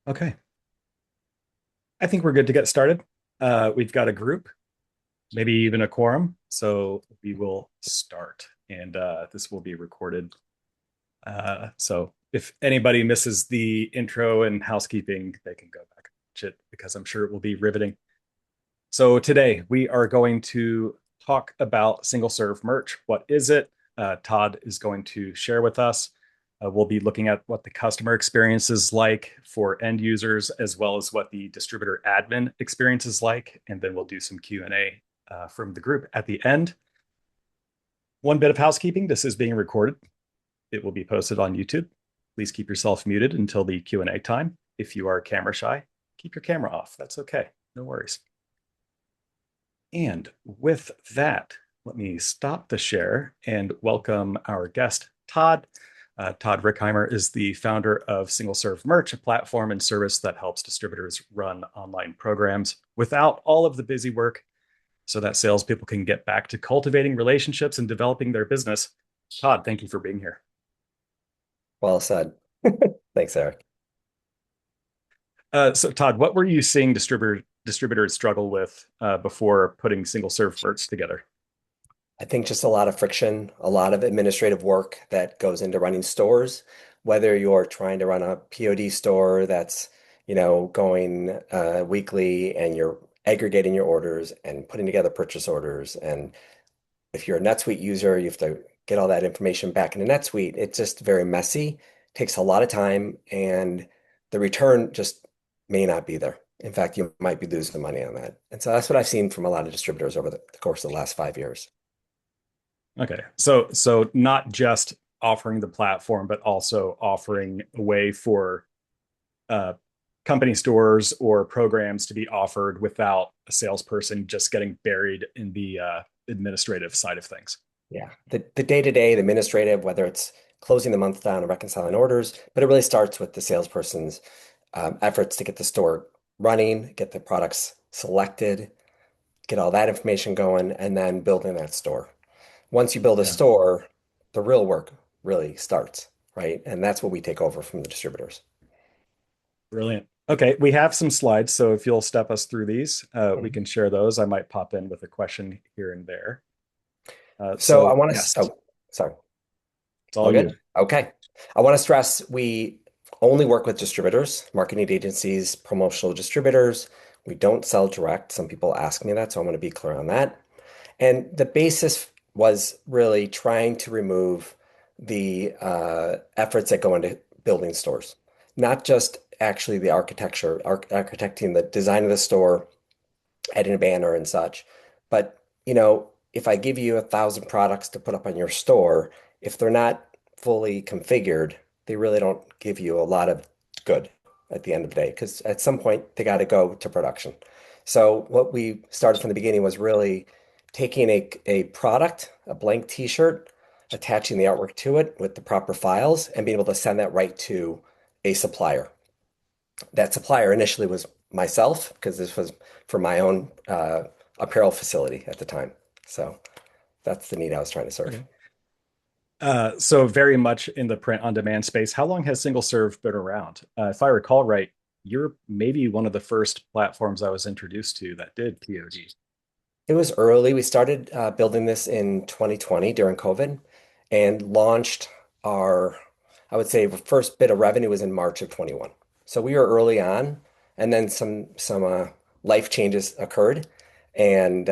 Okay, I think we're good to get started. We've got a group, maybe even a quorum, so we will start. And this will be recorded. So if anybody misses the intro and housekeeping, they can go back and watch it because I'm sure it will be riveting. So today we are going to talk about single serve merch. What is it? Todd is going to share with us. We'll be looking at what the customer experience is like for end users, as well as what the distributor admin experience is like, and then we'll do some Q&A from the group at the end. One bit of housekeeping: this is being recorded. It will be posted on YouTube. Please keep yourself muted until the Q&A time. If you are camera shy, keep your camera off. That's okay. No worries. And with that, let me stop the share and welcome our guest, Todd. Todd Rickheimer is the founder of Single Serve Merch, a platform and service that helps distributors run online programs without all of the busy work so that salespeople can get back to cultivating relationships and developing their business. Todd, thank you for being here. Well said. Thanks, Eric. So, Todd, what were you seeing distributors struggle with before putting single serve merch together? I think just a lot of friction, a lot of administrative work that goes into running stores, whether you're trying to run a POD store that's, going weekly and you're aggregating your orders and putting together purchase orders. And if you're a NetSuite user, you have to get all that information back into NetSuite. It's just very messy, takes a lot of time, and the return just may not be there. In fact, you might be losing money on that. And so that's what I've seen from a lot of distributors over the course of the last 5 years. Okay. So not just offering the platform, but also offering a way for uh, company stores or programs to be offered without a salesperson just getting buried in the administrative side of things. Yeah. The day-to-day, the administrative, whether it's closing the month down and reconciling orders, but it really starts with the salesperson's efforts to get the store running, get the products selected, get all that information going, and then building that store. Once you build a Yeah. store, the real work really starts, right? And that's what we take over from the distributors. Brilliant. Okay, we have some slides, so if you'll step us through these, we Mhm. can share those. I might pop in with a question here and there. So I So want to, yes, oh, sorry. it's all All good? you. Okay. I want to stress we only work with distributors, marketing agencies, promotional distributors. We don't sell direct. Some people ask me that, so I want to be clear on that. And the basis was really trying to remove the efforts that go into building stores, not just actually the architecture, architecting the design of the store, adding a banner and such. But, if I give you 1,000 products to put up on your store, if they're not fully configured, they really don't give you a lot of good at the end of the day, because at some point they got to go to production. So what we started from the beginning was really taking a product, a blank t-shirt, attaching the artwork to it with the proper files, and being able to send that right to a supplier. That supplier initially was myself because this was for my own apparel facility at the time. So that's the need I was trying to serve. Okay. So very much in the print on demand space. How long has single serve been around? If I recall right, you're maybe one of the first platforms I was introduced to that did POD. It was early. We started building this in 2020 during COVID and launched our, I would say, the first bit of revenue was in March of 21. So we were early on, and then some life changes occurred, and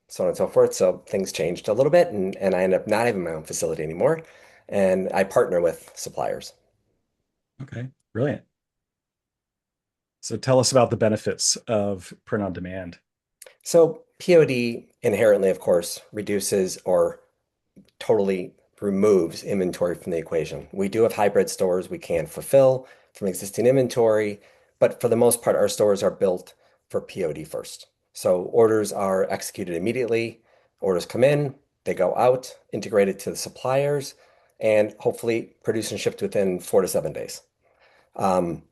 so on and so forth. So things changed a little bit, and I ended up not having my own facility anymore. And I partner with suppliers. Okay, brilliant. So tell us about the benefits of print on demand. So POD inherently, of course, reduces or totally removes inventory from the equation. We do have hybrid stores we can fulfill from existing inventory, but for the most part, our stores are built for POD first. So orders are executed immediately. Orders come in, they go out, integrated to the suppliers, and hopefully produced and shipped within 4 to 7 days. Um,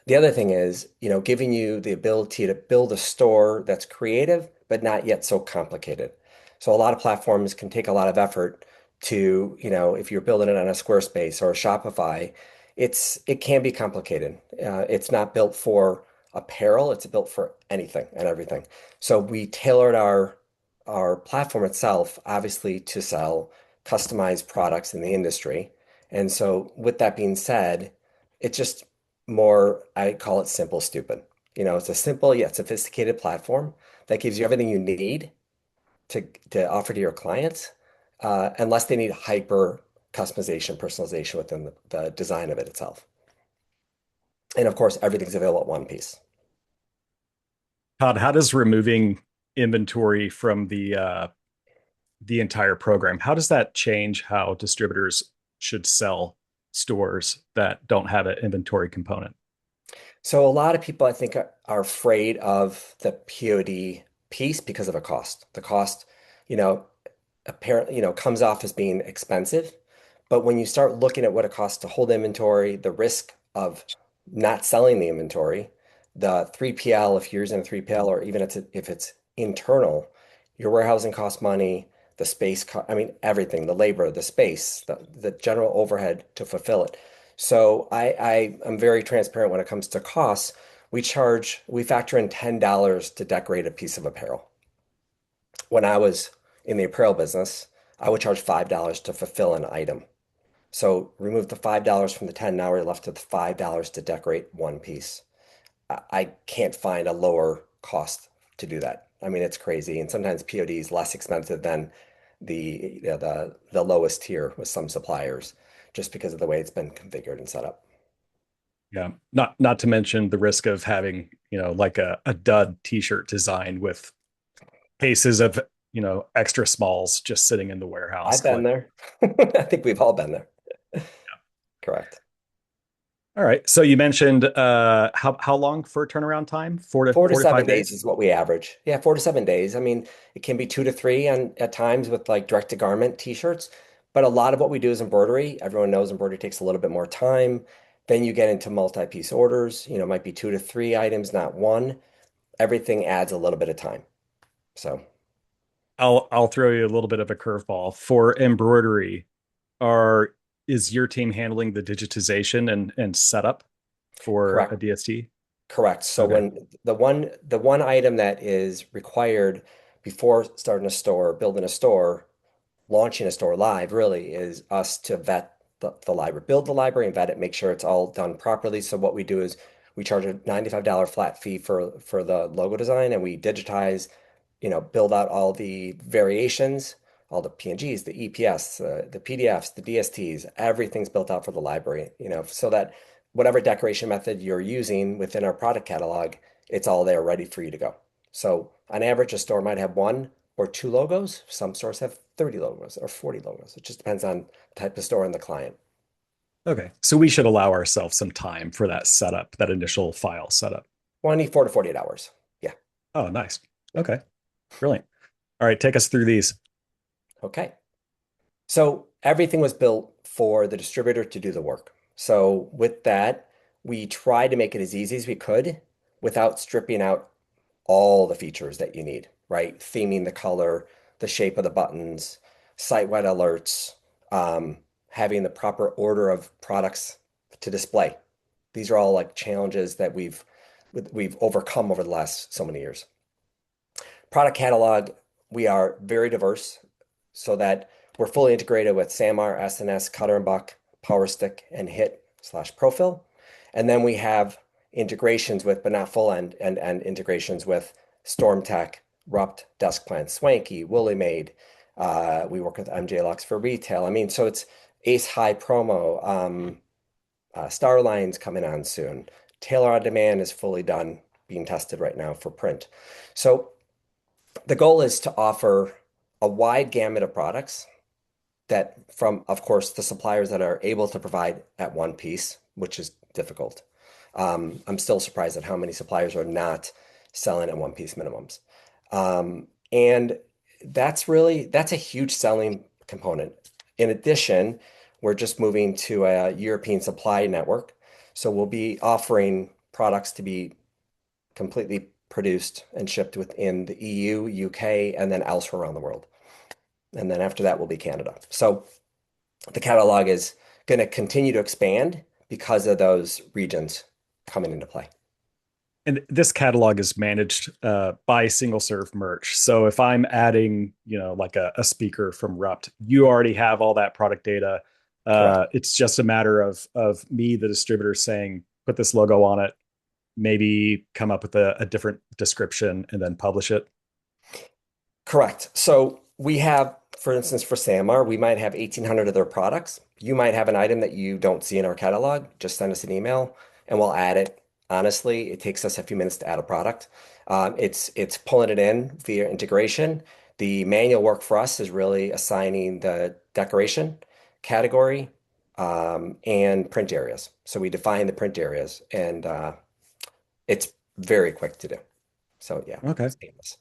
the other thing is, giving you the ability to build a store that's creative, but not yet so complicated. So a lot of platforms can take a lot of effort to, if you're building it on a Squarespace or a Shopify, it can be complicated. It's not built for apparel, it's built for anything and everything. So we tailored our platform itself, obviously, to sell customized products in the industry. And so with that being said, it's just more, I call it simple, stupid. It's a simple yet sophisticated platform that gives you everything you need to to offer to your clients, unless they need hyper customization, personalization within the design of it itself. And of course, everything's available at one piece. Todd, how does removing inventory from the entire program, how does that change how distributors should sell stores that don't have an inventory component? So a lot of people, I think, are afraid of the POD piece because of a cost. The cost, you know, apparently, comes off as being expensive. But when you start looking at what it costs to hold inventory, the risk of not selling the inventory, the 3PL, if you're using a 3PL, or even if it's internal, your warehousing costs money, the space, I mean, everything, the labor, the space, the general overhead to fulfill it. So I am very transparent when it comes to costs. We factor in $10 to decorate a piece of apparel. When I was in the apparel business, I would charge $5 to fulfill an item. So remove the $5 from the 10, now we're left with $5 to decorate one piece. I can't find a lower cost to do that. I mean, it's crazy. And sometimes POD is less expensive than the lowest tier with some suppliers, just because of the way it's been configured and set up. Yeah, not to mention the risk of having, like a dud t-shirt design with cases of, extra smalls just sitting in the warehouse I've been collect. there. I think we've all been there. Correct. All right. So you mentioned how long for turnaround time? Four to Four to four to five seven days days? is what we average. Yeah, 4 to 7 days. I mean, it can be 2 to 3 on at times with like direct to garment t-shirts, but a lot of what we do is embroidery. Everyone knows embroidery takes a little bit more time. Then you get into multi-piece orders. It might be 2 to 3 items, not one. Everything adds a little bit of time. So I'll throw you a little bit of a curveball. For embroidery, are is your team handling the digitization and setup for a correct, DST? correct. So Okay. when the one item that is required before starting a store, building a store, launching a store live really is us to vet the library, build the library and vet it, make sure it's all done properly. So what we do is we charge a $95 flat fee for the logo design, and we digitize, build out all the variations, all the PNGs, the EPS, the PDFs, the DSTs, everything's built out for the library, so that whatever decoration method you're using within our product catalog, it's all there ready for you to go. So on average, a store might have 1 or 2 logos. Some stores have 30 logos or 40 logos. It just depends on the type of store and the client. Okay. So we should allow ourselves some time for that setup, that initial file setup. 24 to 48 hours. Yeah. Oh, nice. Okay. Brilliant. All right. Take us through these. Okay. So everything was built for the distributor to do the work. So with that, we tried to make it as easy as we could without stripping out all the features that you need, right? Theming the color, the shape of the buttons, site-wide alerts, having the proper order of products to display. These are all like challenges that we've overcome over the last so many years. Product catalog, we are very diverse so that we're fully integrated with SAMR, SNS, Cutter and Buck, Power Stick, and Hit/Profil. And then we have integrations with, but not full end integrations with StormTech, Rupt, Deskplan, Swanky, Woolly Made. We work with MJ for retail. I mean, so it's Ace High Promo. Starline's coming on soon. Tailor on Demand is fully done, being tested right now for print. So the goal is to offer a wide gamut of products that from, of course, the suppliers that are able to provide at one piece, which is difficult. I'm still surprised at how many suppliers are not selling at one piece minimums. And that's a huge selling component. In addition, we're just moving to a European supply network. So we'll be offering products to be completely produced and shipped within the EU, UK, and then elsewhere around the world. And then after that will be Canada. So the catalog is going to continue to expand because of those regions coming into play. And this catalog is managed by single serve merch. So if I'm adding, like a speaker from Rupt, you already have all that product data. Correct. It's just a matter of me, the distributor, saying put this logo on it, maybe come up with a different description and then publish it. Correct. So we have, for instance, for Samar, we might have 1,800 of their products. You might have an item that you don't see in our catalog. Just send us an email and we'll add it. Honestly, it takes us a few minutes to add a product. It's pulling it in via integration. The manual work for us is really assigning the decoration category and print areas. So we define the print areas, and it's very quick to do. So yeah, Okay. it's painless.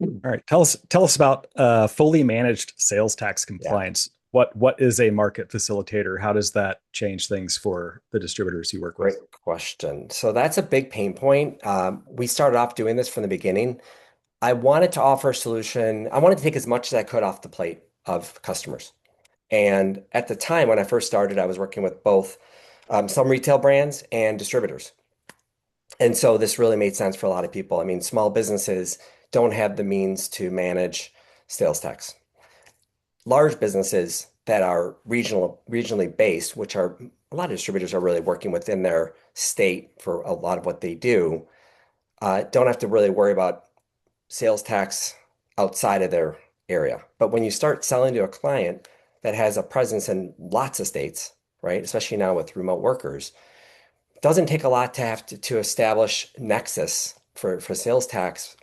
All right. Tell us about fully managed sales tax Yeah. compliance. What is a market facilitator? How does that change things for the distributors you work Great with? question. So that's a big pain point. We started off doing this from the beginning. I wanted to offer a solution. I wanted to take as much as I could off the plate of customers. And at the time when I first started, I was working with both some retail brands and distributors. And so this really made sense for a lot of people. I mean, small businesses don't have the means to manage sales tax. Large businesses that are regionally based, which are a lot of distributors are really working within their state for a lot of what they do, don't have to really worry about sales tax outside of their area. But when you start selling to a client that has a presence in lots of states, right, especially now with remote workers, it doesn't take a lot to have to establish nexus for sales tax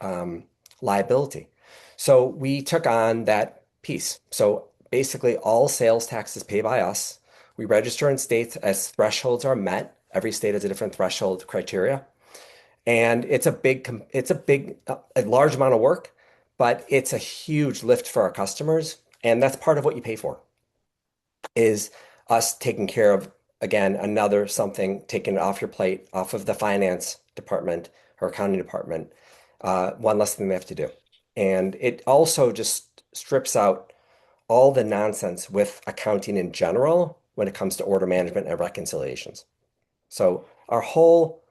liability. So we took on that piece. So basically, all sales tax is paid by us. We register in states as thresholds are met. Every state has a different threshold criteria. And a large amount of work, but it's a huge lift for our customers. And that's part of what you pay for is us taking care of, again, another something taken off your plate, off of the finance department or accounting department, one less thing they have to do. And it also just strips out all the nonsense with accounting in general when it comes to order management and reconciliations. So our whole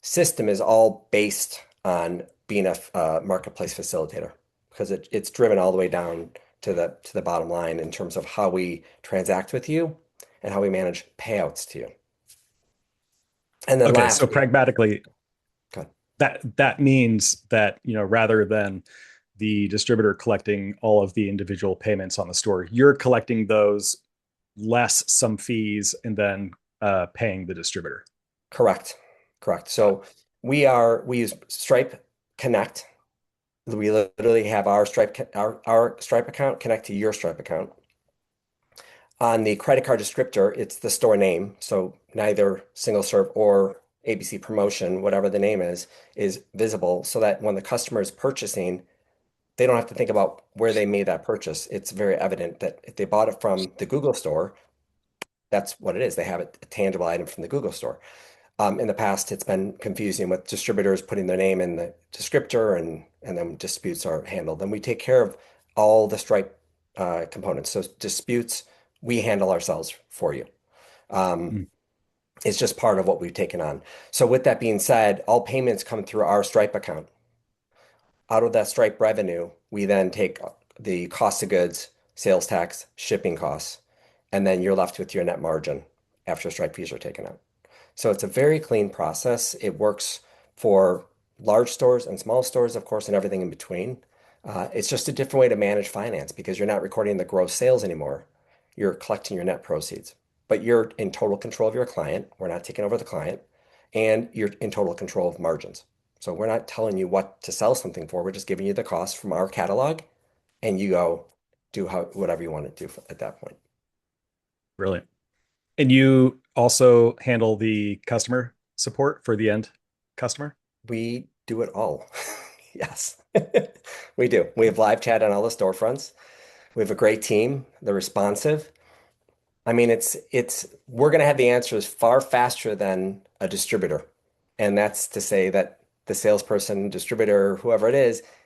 system is all based on being a marketplace facilitator because it's driven all the way down to the bottom line in terms of how we transact with you and how we manage payouts to you. And then Okay, so lastly, pragmatically, go ahead. that means that, rather than the distributor collecting all of the individual payments on the store, you're collecting those less some fees and then paying the distributor. Correct. Correct. Got So we use Stripe Connect. We literally have our Stripe account connect to your Stripe account. On the credit card descriptor, it's the store name. So neither single serve or ABC promotion, whatever the name is visible so that when the customer is purchasing, they don't have to think about where they made that purchase. It's very evident that if they bought it from the Google store, that's what it is. They have a tangible item from the Google store. In the past, it's been confusing with distributors putting their name in the descriptor and then disputes are handled. And we take care of all the Stripe components. So disputes, we handle ourselves for you. Um, it. it's just part of what we've taken on. So with that being said, all payments come through our Stripe account. Out of that Stripe revenue, we then take the cost of goods, sales tax, shipping costs, and then you're left with your net margin after Stripe fees are taken out. So it's a very clean process. It works for large stores and small stores, of course, and everything in between. It's just a different way to manage finance because you're not recording the gross sales anymore. You're collecting your net proceeds, but you're in total control of your client. We're not taking over the client, and you're in total control of margins. So we're not telling you what to sell something for. We're just giving you the cost from our catalog, and you go do whatever you want to do at that point. Brilliant. And you also handle the customer support for the end customer? We do it all. Yes, we do. We have live chat on all the storefronts. We have a great team. They're responsive. I mean, it's we're going to have the answers far faster than a distributor. And that's to say that the salesperson, distributor, whoever it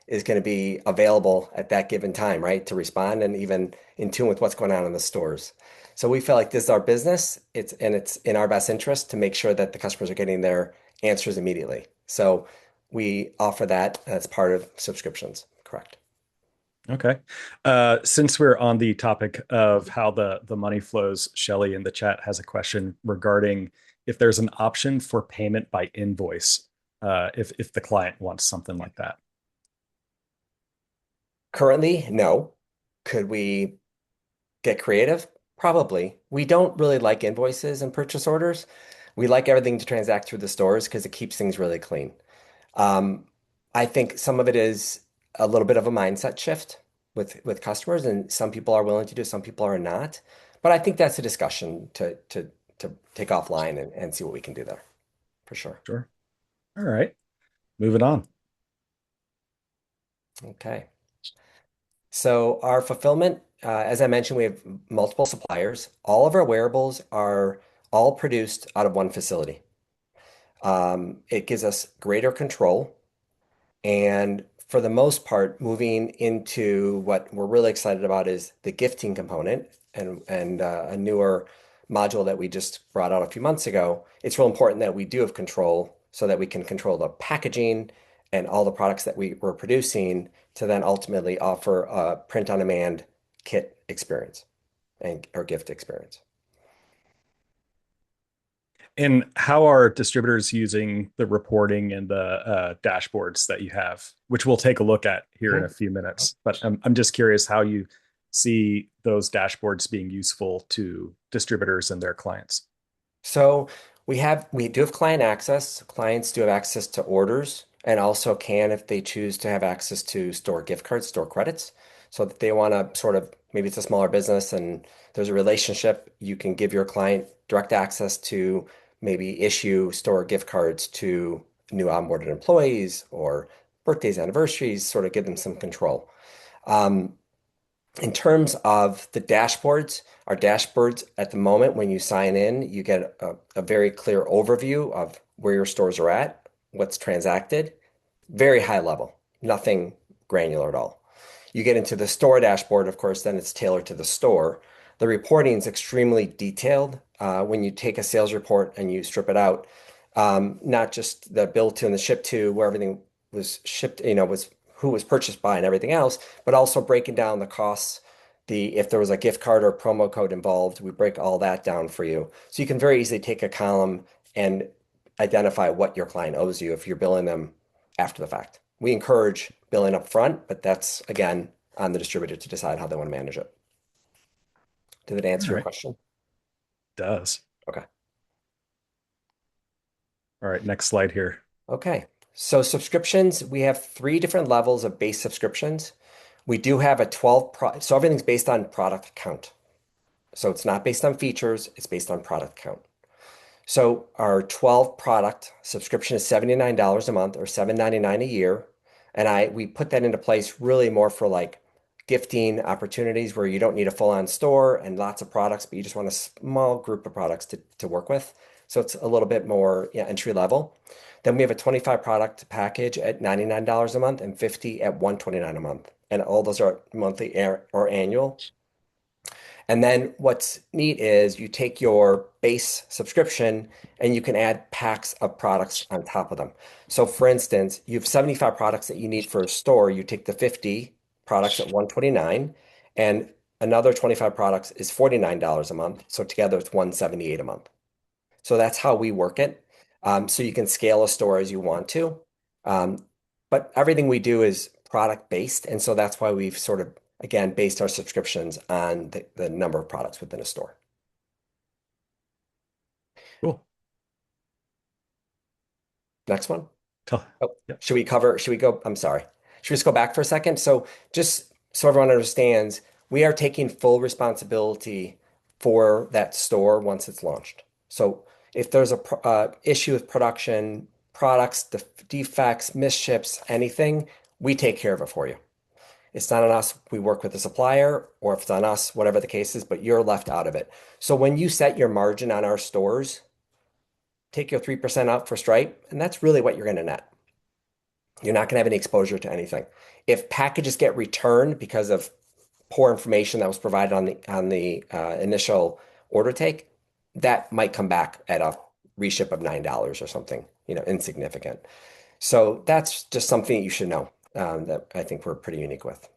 is going to be available at that given time, right? To respond and even in tune with what's going on in the stores. So we feel like this is our business. It's in our best interest to make sure that the customers are getting their answers immediately. So we offer that as part of subscriptions. Correct. Okay. Since we're on the topic of how the money flows, Shelly in the chat has a question regarding if there's an option for payment by invoice, if the client wants something like that. Currently, no. Could we get creative? Probably. We don't really like invoices and purchase orders. We like everything to transact through the stores because it keeps things really clean. Um, I think some of it is a little bit of a mindset shift with customers, and some people are willing to do, some people are not. But I think that's a discussion to take offline and see what we can do there for sure. Sure. All right. Moving on. Okay. So our fulfillment, as I mentioned, we have multiple suppliers. All of our wearables are all produced out of one facility. It gives us greater control. And for the most part, moving into what we're really excited about is the gifting component and a newer module that we just brought out a few months ago. It's real important that we do have control so that we can control the packaging and all the products that we're producing to then ultimately offer a print on demand kit experience and or gift experience. And how are distributors using the reporting and the dashboards that you have, which we'll take a look at here in a Mhm. few minutes? But I'm just curious how you see those dashboards being useful to distributors and their clients. So we do have client access. Clients do have access to orders and also can, if they choose to have access to store gift cards, store credits. So that they want to sort of maybe it's a smaller business and there's a relationship, you can give your client direct access to maybe issue store gift cards to new onboarded employees or birthdays, anniversaries, sort of give them some control. Um, in terms of the dashboards, our dashboards at the moment, when you sign in, you get a very clear overview of where your stores are at, what's transacted, very high level, nothing granular at all. You get into the store dashboard, of course, then it's tailored to the store. The reporting is extremely detailed. When you take a sales report and you strip it out, not just the bill to and the ship to, where everything was shipped, was who was purchased by and everything else, but also breaking down the costs. If there was a gift card or promo code involved, we break all that down for you. So you can very easily take a column and identify what your client owes you if you're billing them after the fact. We encourage billing up front, but that's again on the distributor to decide how they want to manage it. Did that All answer your right. question? Does. Okay. All right. Next slide here. Okay. So subscriptions, we have three different levels of base subscriptions. We do have a 12 so everything's based on product count. So it's not based on features, it's based on product count. So our 12 product subscription is $79 a month or $7.99 a year. And we put that into place really more for like gifting opportunities where you don't need a full-on store and lots of products, but you just want a small group of products to work with. So it's a little bit more, yeah, entry level. Then we have a 25 product package at $99 a month and 50 at $129 a month. And all those are monthly or annual. And then what's neat is you take your base subscription and you can add packs of products on top of them. So for instance, you have 75 products that you need for a store. You take the 50 products at 129 and another 25 products is $49 a month. So together it's 178 a month. So that's how we work it. So you can scale a store as you want to. Um, but everything we do is product based. And so that's why we've sort of, again, based our subscriptions on the number of products within a store. Cool. Next one. Tell, Oh, yep. should we go? I'm sorry. Should we just go back for a second? So just so everyone understands, we are taking full responsibility for that store once it's launched. So if there's a issue with production, products, defects, misships, anything, we take care of it for you. It's not on us. We work with the supplier, or if it's on us, whatever the case is, but you're left out of it. So when you set your margin on our stores, take your 3% out for Stripe, and that's really what you're going to net. You're not going to have any exposure to anything. If packages get returned because of poor information that was provided on the initial order take, that might come back at a reship of $9 or something, insignificant. So that's just something you should know that I think we're pretty unique with.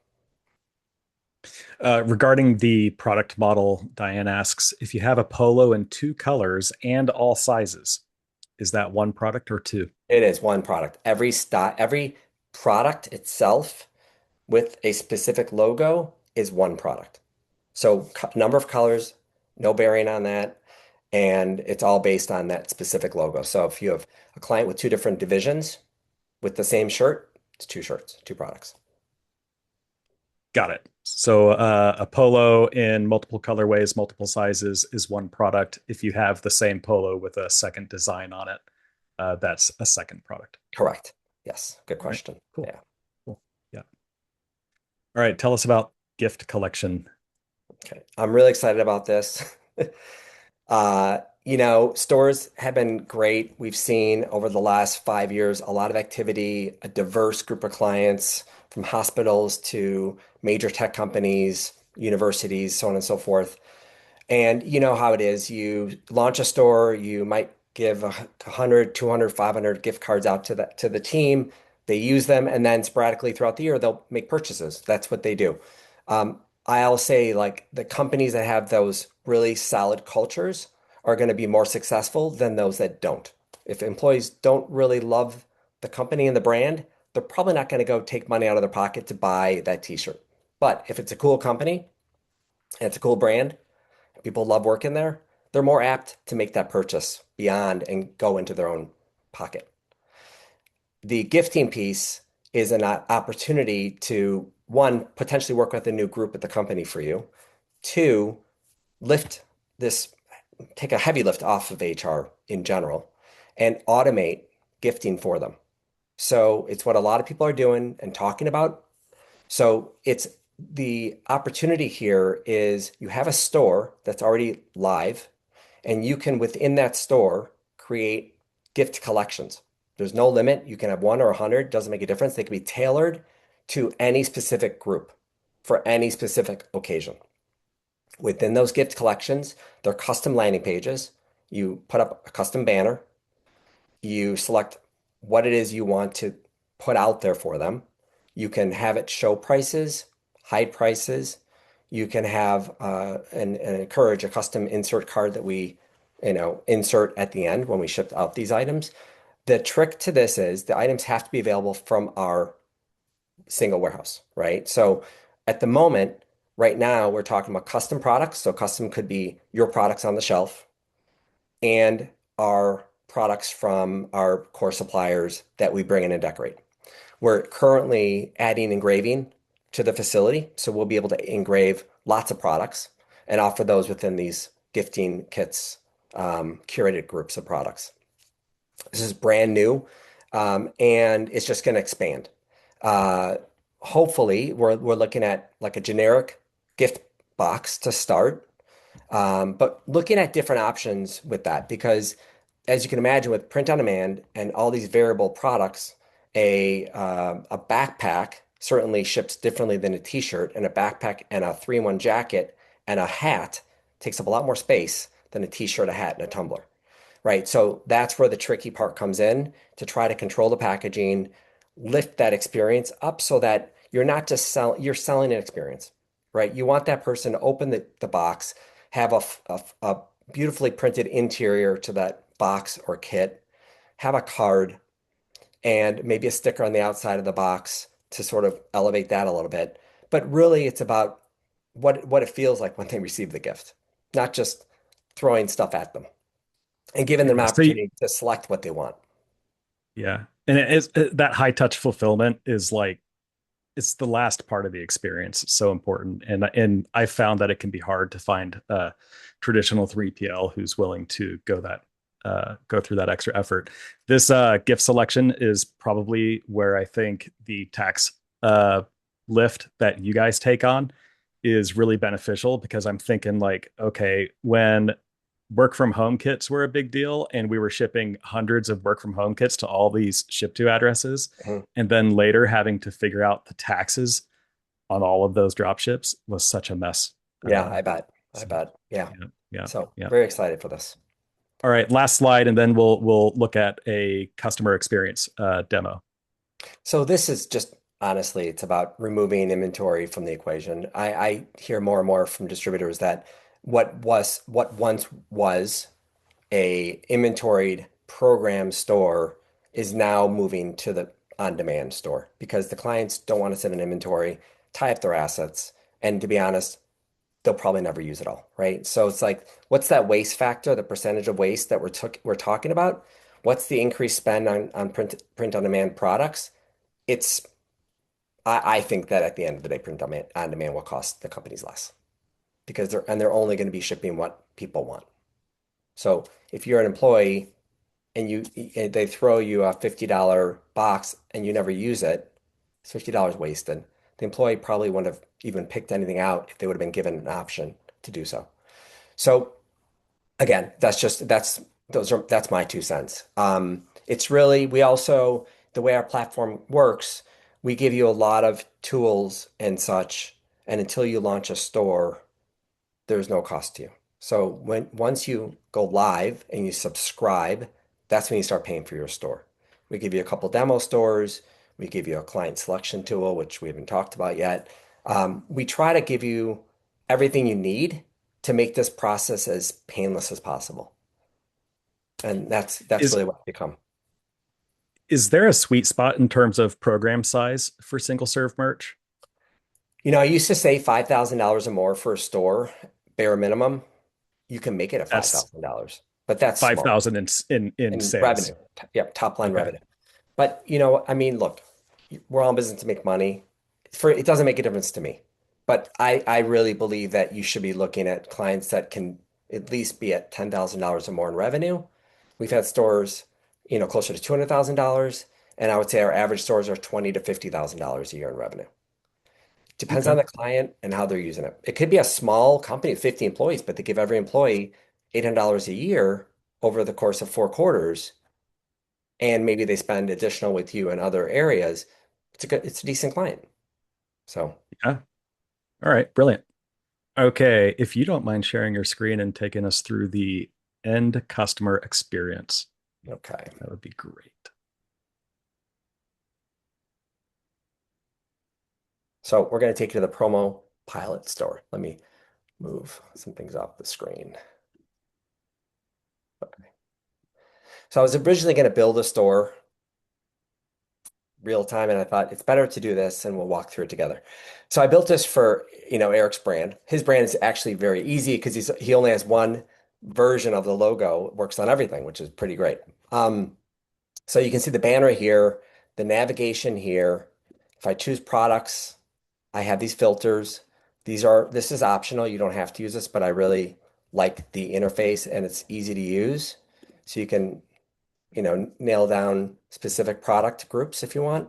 Regarding the product model, Diane asks if you have a polo in two colors and all sizes, is that one product or two? It is one product. Every product itself with a specific logo is one product. So number of colors, no bearing on that, and it's all based on that specific logo. So if you have a client with two different divisions with the same shirt, it's two shirts, two products. Got it. So a polo in multiple colorways, multiple sizes is one product. If you have the same polo with a second design on it, that's a second product. Correct. Yes. Good All right. question. Cool. Yeah. Cool. Yeah. All right. Tell us about gift collection. Okay. I'm really excited about this. Stores have been great. We've seen over the last 5 years a lot of activity, a diverse group of clients from hospitals to major tech companies, universities, so on and so forth. And you know how it is. You launch a store, you might give 100, 200, 500 gift cards out to the team. They use them, and then sporadically throughout the year, they'll make purchases. That's what they do. I'll say like the companies that have those really solid cultures are going to be more successful than those that don't. If employees don't really love the company and the brand, they're probably not going to go take money out of their pocket to buy that t-shirt. But if it's a cool company and it's a cool brand, people love working there, they're more apt to make that purchase beyond and go into their own pocket. The gifting piece is an opportunity to, one, potentially work with a new group at the company for you. Two, lift this, take a heavy lift off of HR in general and automate gifting for them. So it's what a lot of people are doing and talking about. So it's the opportunity here is you have a store that's already live, and you can, within that store, create gift collections. There's no limit. You can have one or 100, doesn't make a difference. They can be tailored to any specific group for any specific occasion. Within those gift collections, they're custom landing pages. You put up a custom banner. You select what it is you want to put out there for them. You can have it show prices, hide prices. You can have and encourage a custom insert card that we, insert at the end when we ship out these items. The trick to this is the items have to be available from our single warehouse, right? So at the moment, right now, we're talking about custom products. So custom could be your products on the shelf and our products from our core suppliers that we bring in and decorate. We're currently adding engraving to the facility, so we'll be able to engrave lots of products and offer those within these gifting kits, curated groups of products. This is brand new, and it's just going to expand. Uh, Hopefully, we're looking at like a generic gift box to start, but looking at different options with that because, as you can imagine, with print on demand and all these variable products, a backpack certainly ships differently than a t-shirt, and a backpack and a 3-in-1 jacket and a hat takes up a lot more space than a t-shirt, a hat, and a tumbler. Right. So that's where the tricky part comes in to try to control the packaging, lift that experience up so that you're not just selling, you're selling an experience, right? You want that person to open the box, have a beautifully printed interior to that box or kit, have a card, and maybe a sticker on the outside of the box to sort of elevate that a little bit. But really, it's about what it feels like when they receive the gift, not just throwing stuff at them and giving them an Yeah. opportunity to select what they want. Yeah. And that high touch fulfillment is like it's the last part of the experience. It's so important. And I found that it can be hard to find a traditional 3PL who's willing to go through that extra effort. This gift selection is probably where I think the tax uh lift that you guys take on is really beneficial because I'm thinking like, okay, when work from home kits were a big deal and we were shipping hundreds of work from home kits to all these ship to addresses Mhm. and then later having to figure out the taxes on all of those drop ships was such a mess. Yeah, I bet. I So bet. Yeah. yeah, yeah, So yeah. very excited for this. All right, last slide, and then we'll look at a customer experience demo. So this is just honestly, it's about removing inventory from the equation. I hear more and more from distributors that what once was a inventoried program store is now moving to the on-demand store because the clients don't want to sit in inventory, tie up their assets, and to be honest, they'll probably never use it all, right? So it's like, what's that waste factor, the percentage of waste that we're talking about? What's the increased spend on print on demand products? It's I think that at the end of the day, print on demand will cost the companies less because they're only going to be shipping what people want. So if you're an employee and they throw you a $50 box and you never use it, it's $50 wasted. The employee probably wouldn't have even picked anything out if they would have been given an option to do so. So again, that's my 2 cents. It's really we also the way our platform works, we give you a lot of tools and such, and until you launch a store, there's no cost to you. So once you go live and you subscribe, that's when you start paying for your store. We give you a couple demo stores. We give you a client selection tool, which we haven't talked about yet. We try to give you everything you need to make this process as painless as possible. And that's Is really what it's become. is there a sweet spot in terms of program size for single serve merch? I used to say $5,000 or more for a store, bare minimum. You can make it at That's $5,000, but that's small 5,000 in in sales. revenue. Yep, top line Okay. revenue. But I mean, look, we're all in business to make money. It doesn't make a difference to me. But I really believe that you should be looking at clients that can at least be at $10,000 or more in revenue. We've had stores, closer to $200,000, and I would say our average stores are $20,000 to $50,000 a year in revenue. Depends on Okay. the client and how they're using it. It could be a small company of 50 employees, but they give every employee $800 a year over the course of 4 quarters, and maybe they spend additional with you in other areas. It's a decent client. So, Yeah. All right. Brilliant. Okay. If you don't mind sharing your screen and taking us through the end customer experience, okay. that would be great. So we're going to take you to the promo pilot store. Let me move some things off the screen. Okay. So I was originally going to build a store real time, and I thought it's better to do this and we'll walk through it together. So I built this for, Eric's brand. His brand is actually very easy because he only has one version of the logo. It works on everything, which is pretty great. So you can see the banner here, the navigation here. If I choose products, I have these filters. This is optional. You don't have to use this, but I really like the interface and it's easy to use. So you can, nail down specific product groups if you want.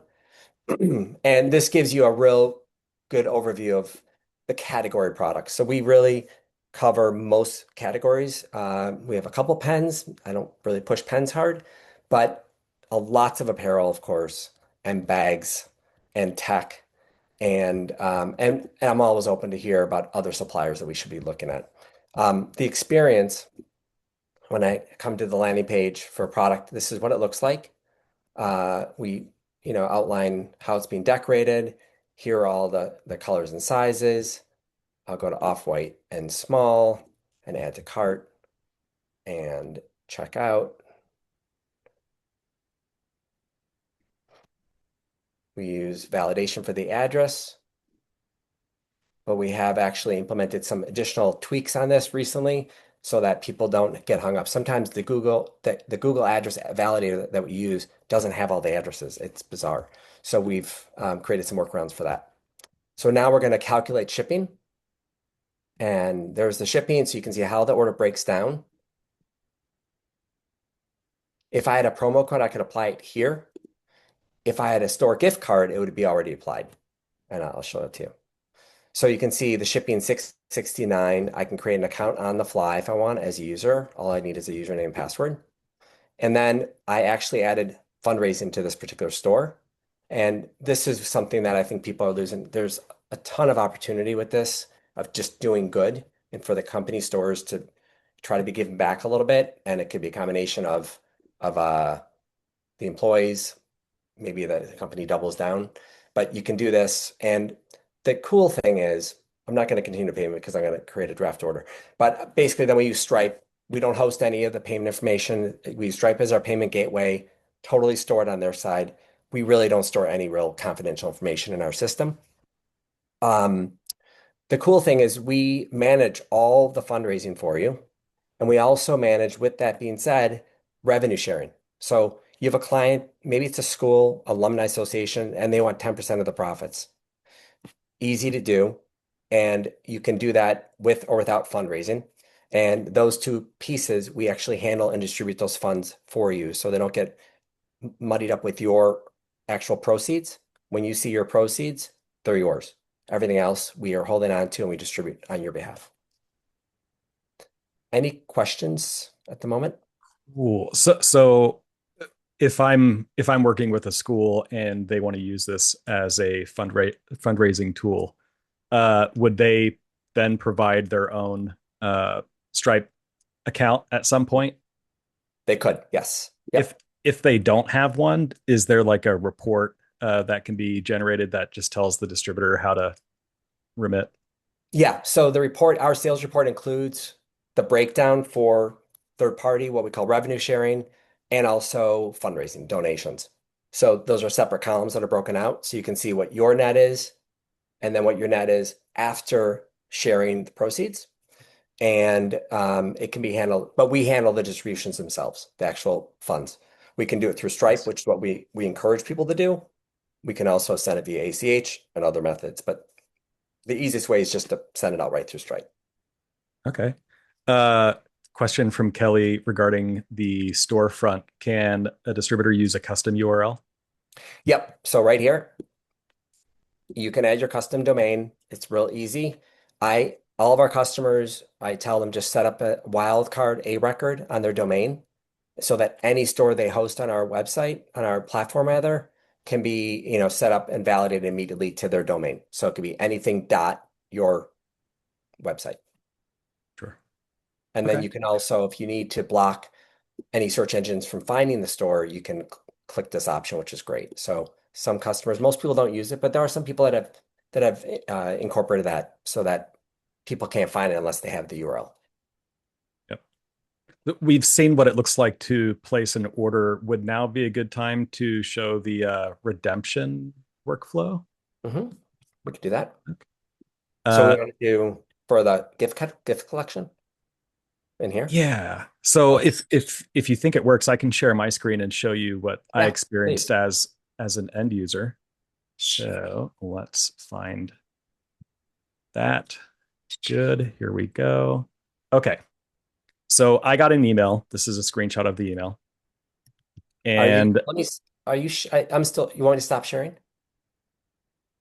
And this gives you a real good overview of the category products. So we really cover most categories. We have a couple pens. I don't really push pens hard, but lots of apparel, of course, and bags and tech. And I'm always open to hear about other suppliers that we should be looking at. The experience when I come to the landing page for a product, this is what it looks like. We, outline how it's being decorated. Here are all the colors and sizes. I'll go to off-white and small and add to cart and check out. We use validation for the address, but we have actually implemented some additional tweaks on this recently so that people don't get hung up. Sometimes the Google address validator that we use doesn't have all the addresses. It's bizarre. So we've created some workarounds for that. So now we're going to calculate shipping. And there's the shipping, so you can see how the order breaks down. If I had a promo code, I could apply it here. If I had a store gift card, it would be already applied. And I'll show it to you. So you can see the shipping 669. I can create an account on the fly if I want as a user. All I need is a username and password. And then I actually added fundraising to this particular store. And this is something that I think people are losing. There's a ton of opportunity with this of just doing good and for the company stores to try to be giving back a little bit. And it could be a combination of the employees, maybe the company doubles down, but you can do this. And the cool thing is, I'm not going to continue to payment because I'm going to create a draft order. But basically, then we use Stripe. We don't host any of the payment information. We use Stripe as our payment gateway, totally stored on their side. We really don't store any real confidential information in our system. Um, the cool thing is we manage all the fundraising for you. And we also manage, with that being said, revenue sharing. So you have a client, maybe it's a school, alumni association, and they want 10% of the profits. Easy to do. And you can do that with or without fundraising. And those two pieces, we actually handle and distribute those funds for you so they don't get muddied up with your actual proceeds. When you see your proceeds, they're yours. Everything else we are holding on to and we distribute on your behalf. Any questions at the moment? Cool. So if I'm working with a school and they want to use this as a fundraising tool, would they then provide their own Stripe account at some point? They could, yes. If Yep. if they don't have one, is there like a report that can be generated that just tells the distributor how to remit? Yeah. So the report, our sales report includes the breakdown for third party, what we call revenue sharing, and also fundraising donations. So those are separate columns that are broken out. So you can see what your net is and then what your net is after sharing the proceeds. And it can be handled, but we handle the distributions themselves, the actual funds. We can do it through Stripe, Nice. which is what we encourage people to do. We can also send it via ACH and other methods, but the easiest way is just to send it out right through Stripe. Okay. Uh, Question from Kelly regarding the storefront. Can a distributor use a custom URL? Yep. So right here, you can add your custom domain. It's real easy. All of our customers, I tell them just set up a wildcard a record on their domain so that any store they host on our website, on our platform rather, can be, set up and validated immediately to their domain. So it could be anything dot your website. Sure. And then Okay. you can also, if you need to block any search engines from finding the store, you can click this option, which is great. So some customers, most people don't use it, but there are some people that have incorporated that so that people can't find it unless they have the URL. Yep. We've seen what it looks like to place an order. Would now be a good time to show the redemption workflow? Hmm. We could do that. So we Uh, want to do for the gift collection in here. yeah. So Okay. if you think it works, I can share my screen and show you what I Yeah, experienced please. as an end user. So let's find that. Good. Here we go. Okay. So I got an email. This is a screenshot of the email. And Let me, are you, I'm still, you want me to stop sharing?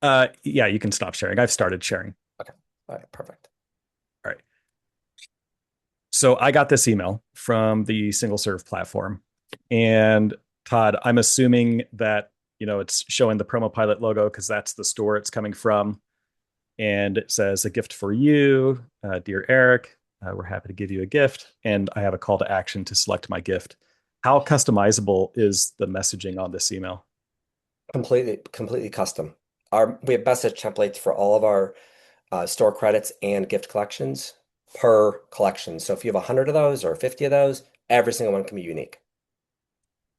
yeah, you can stop sharing. I've started sharing. Okay. All right. Perfect. All right. So I got this email from the single serve platform. And Todd, I'm assuming that, it's showing the promo pilot logo because that's the store it's coming from. And it says a gift for you, dear Eric. We're happy to give you a gift. And I have a call to action to select my gift. How customizable is the messaging on this email? Completely custom. We have message templates for all of our store credits and gift collections per collection. So if you have 100 of those or 50 of those, every single one can be unique.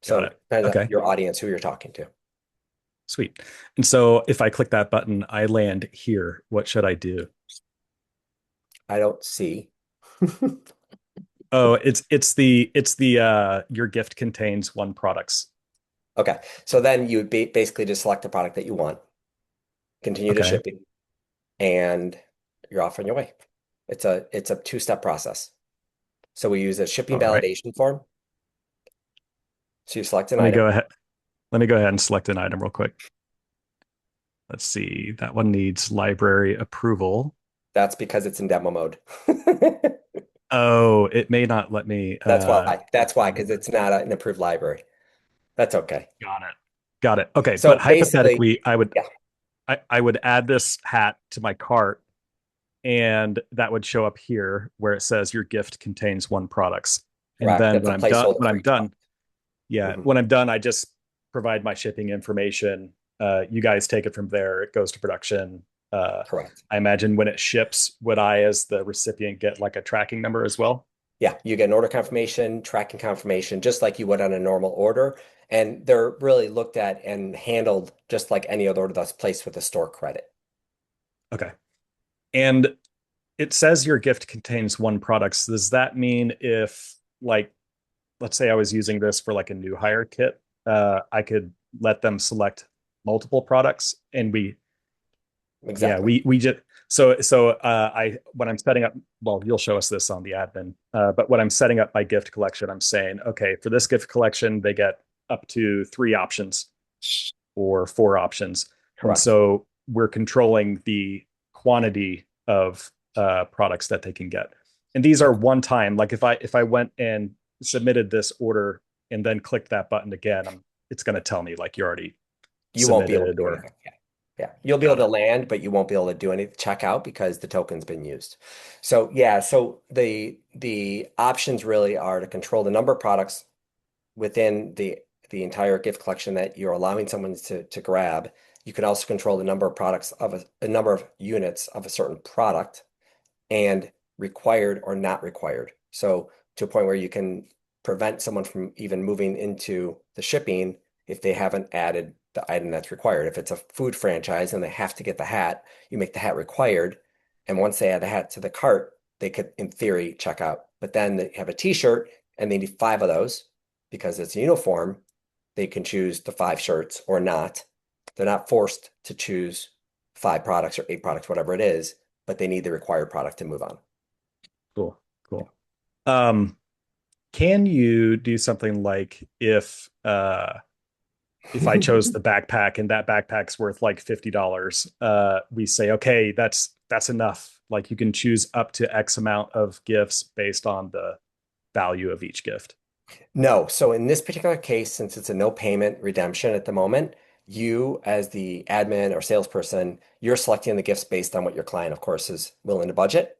Got So it. it depends on Okay, your audience, who you're talking to. sweet. And so if I click that button, I land here. What should I do? I don't see. Oh, it's the your gift contains one products. Okay. So then you would basically just select the product that you want, continue to Okay. shipping, and you're off on your way. It's a two-step process. So we use a shipping All right. validation form. So you select an Let me item. go ahead. Let me go ahead and select an item real quick. Let's see. That one needs library approval. That's because it's in demo mode. Oh, it may not let me That's why. That's why, because it's not an approved library. That's okay. got it. Got it. Okay, but So basically, hypothetically, I would yeah. I would add this hat to my cart, and that would show up here where it says your gift contains one products. And Correct. then That's a placeholder when for I'm each done, product. yeah, Mhm. when I'm done, I just provide my shipping information. You guys take it from there. It goes to production. Uh, Correct. I imagine when it ships, would I, as the recipient, get like a tracking number as well? Yeah, you get an order confirmation, tracking confirmation, just like you would on a normal order. And they're really looked at and handled just like any other order that's placed with a store credit. Okay. And it says your gift contains one products. Does that mean if, like, let's say I was using this for like a new hire kit, I could let them select multiple products, and yeah, Exactly. we just I when I'm setting up, well, you'll show us this on the admin, but when I'm setting up my gift collection, I'm saying, okay, for this gift collection, they get up to three options or four options, and Correct. so we're controlling the quantity of products that they can get, and these are Yep. one time. Like if I went and submitted this order and then clicked that button again, it's going to tell me like you already You won't be able to submitted do or anything. Yeah. Yeah. You'll be able got to it. land, but you won't be able to do any checkout because the token's been used. So yeah, so the options really are to control the number of products within the entire gift collection that you're allowing someone to grab. You can also control the number of products of a number of units of a certain product and required or not required. So to a point where you can prevent someone from even moving into the shipping if they haven't added the item that's required. If it's a food franchise and they have to get the hat, you make the hat required. And once they add the hat to the cart, they could, in theory, check out. But then they have a t-shirt and they need five of those because it's a uniform. They can choose the five shirts or not. They're not forced to choose five products or eight products, whatever it is, but they need the required product to move on. Cool, cool. Um, can you do something like if I chose the backpack and that backpack's worth like $50, we say, okay, that's enough. Like you can choose up to X amount of gifts based on the value of each gift. No, so in this particular case, since it's a no payment redemption at the moment, you as the admin or salesperson, you're selecting the gifts based on what your client, of course, is willing to budget.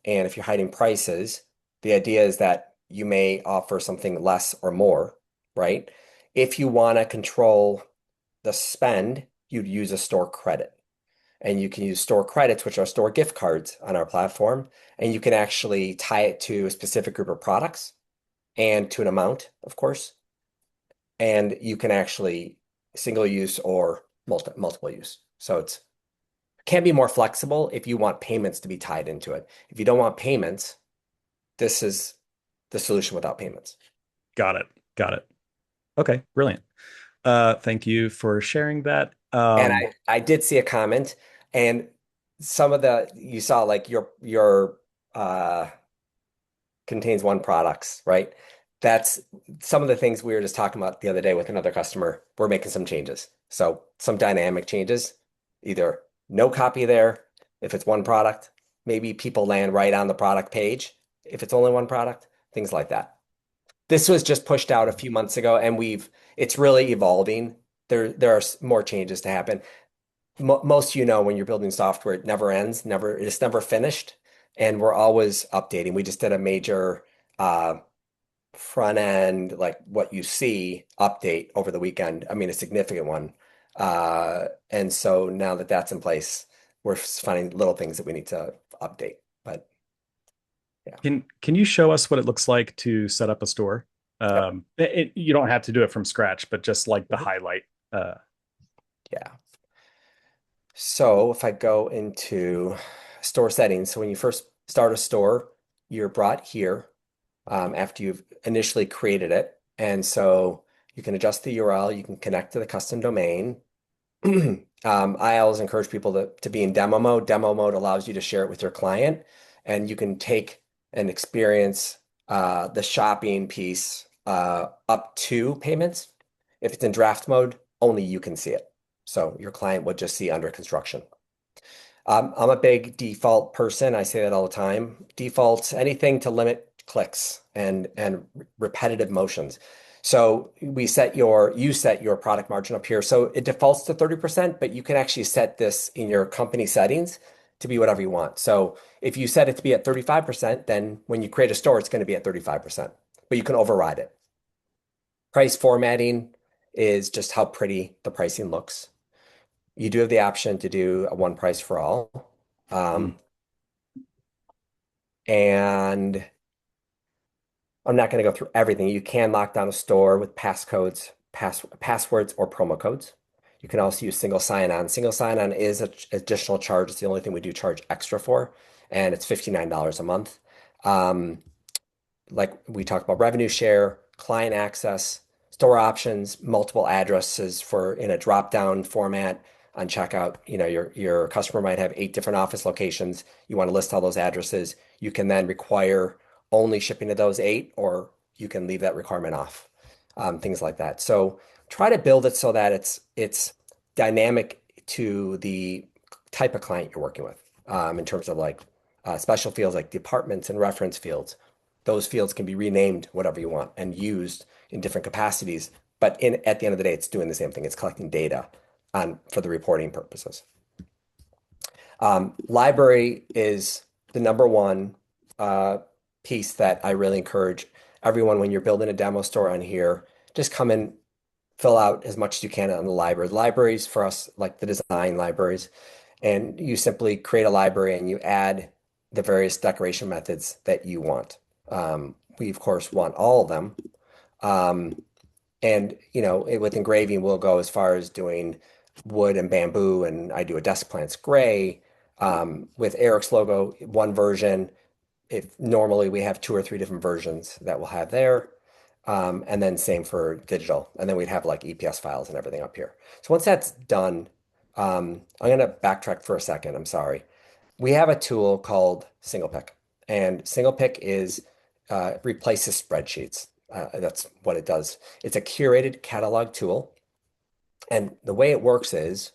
And if you're hiding prices, the idea is that you may offer something less or more, right? If you want to control the spend, you'd use a store credit. And you can use store credits, which are store gift cards on our platform. And you can actually tie it to a specific group of products and to an amount, of course. And you can actually single use or multiple use. So it's can be more flexible if you want payments to be tied into it. If you don't want payments, this is the solution without payments. Got it. Got it. Okay, brilliant. Thank you for sharing that. And I did see a comment and some of the you saw like your contains one products, right? That's some of the things we were just talking about the other day with another customer. We're making some changes. So some dynamic changes, either no copy there if it's one product, maybe people land right on the product page if it's only one product, things like that. This was just pushed out a few months ago and it's really evolving. There are more changes to happen. Most when you're building software, it never ends, it's never finished, and we're always updating. We just did a major uh, front end, like what you see, update over the weekend. I mean, a significant one. And so now that that's in place, we're finding little things that we need to update. But yeah, can you show us what it looks like to set up a store? yep. You don't have to do it from scratch, but just like the Mhm. highlight. Yeah. So if I go into store settings, so when you first start a store, you're brought here after you've initially created it. And so you can adjust the URL, you can connect to the custom domain. I always encourage people to be in demo mode. Demo mode allows you to share it with your client, and you can take and experience the shopping piece up to payments. If it's in draft mode, only you can see it. So your client would just see under construction. I'm a big default person. I say that all the time. Defaults, anything to limit clicks and repetitive motions. So you set your product margin up here. So it defaults to 30%, but you can actually set this in your company settings to be whatever you want. So if you set it to be at 35%, then when you create a store, it's going to be at 35%, but you can override it. Price formatting is just how pretty the pricing looks. You do have the option to do a one price for all. Mm. Um, and I'm not going to go through everything. You can lock down a store with passcodes, passwords, or promo codes. You can also use single sign-on. Single sign-on is an additional charge. It's the only thing we do charge extra for, and it's $59 a month. Um, like we talked about revenue share, client access, store options, multiple addresses for in a drop-down format on checkout. Your customer might have 8 different office locations. You want to list all those addresses. You can then require only shipping to those 8, or you can leave that requirement off. Things like that. So try to build it so that it's dynamic to the type of client you're working with, in terms of like special fields like departments and reference fields. Those fields can be renamed whatever you want and used in different capacities. But at the end of the day, it's doing the same thing. It's collecting data for the reporting purposes. Library is the number one piece that I really encourage everyone when you're building a demo store on here. Just come and fill out as much as you can on the library. The libraries for us, like the design libraries, and you simply create a library and you add the various decoration methods that you want. We, of course, want all of them. Um, and, with engraving, we'll go as far as doing wood and bamboo, and I do a desk plant's gray. With Eric's logo, one version. If normally we have 2 or 3 different versions that we'll have there. And then same for digital. And then we'd have like EPS files and everything up here. So once that's done, I'm going to backtrack for a second. I'm sorry. We have a tool called SinglePick, and SinglePick is replaces spreadsheets. That's what it does. It's a curated catalog tool, and the way it works is